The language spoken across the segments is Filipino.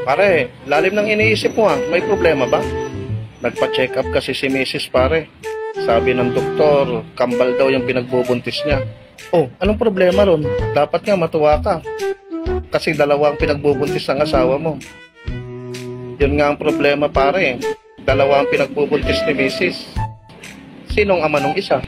Pare, lalim ng iniisip mo may problema ba? Nagpa-check up kasi si Mrs. pare. Sabi ng doktor, kambal daw yung pinagbubuntis niya. Oh, anong problema ron? Dapat nga matuwa ka. Kasi dalawa ang pinagbubuntis ng asawa mo. Yun nga ang problema pare. Dalawa ang pinagbubuntis ni Mrs. Sinong ama nung isa?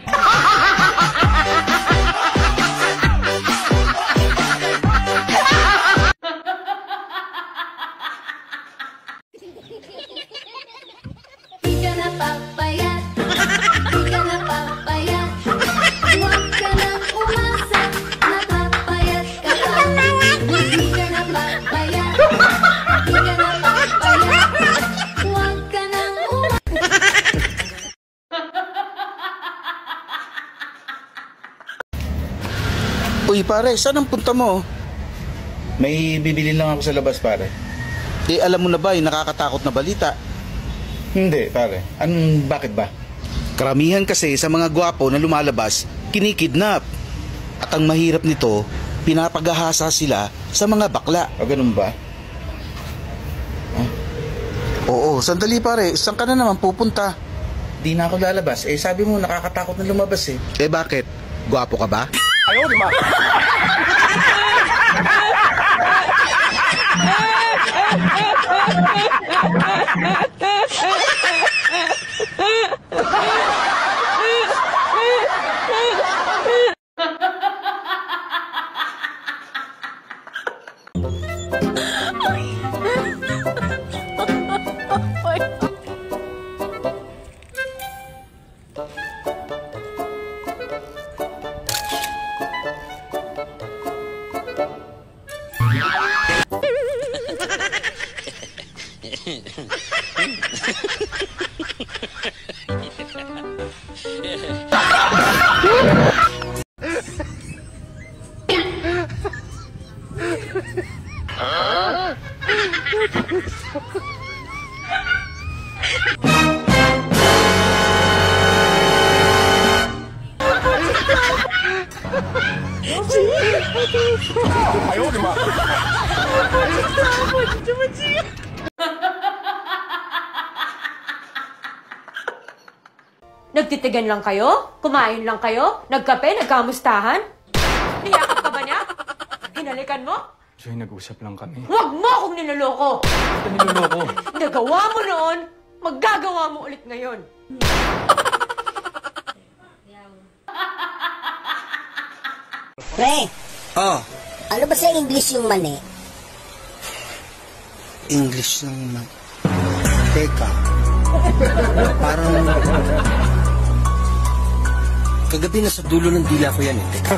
Uy pare, saan ang punta mo? May bibili lang ako sa labas, pare. Alam mo na ba yung nakakatakot na balita? Hindi, pare. Bakit ba? Karamihan kasi sa mga gwapo na lumalabas, kinikidnap. At ang mahirap nito, pinapagahasa sila sa mga bakla. O ganun ba? Oo, sandali pare, saan ka na naman pupunta? Di na ako lalabas. Sabi mo nakakatakot na lumabas Bakit? Gwapo ka ba? Ayaw, di ba? Ayaw, di ba? Nagtitigan lang kayo? Kumain lang kayo? Nagkape? Nagkamustahan? Niyakap ka ba niya? Hinalikan mo? Joy, nag-usap lang kami. Huwag mo akong niloloko! Ito niloloko. Nagawa mo noon, maggagawa mo ulit ngayon. Pre, ano ba sa English yung mani? English ng teka. Parang kagabi na sa dulo ng dila ko yan Teka.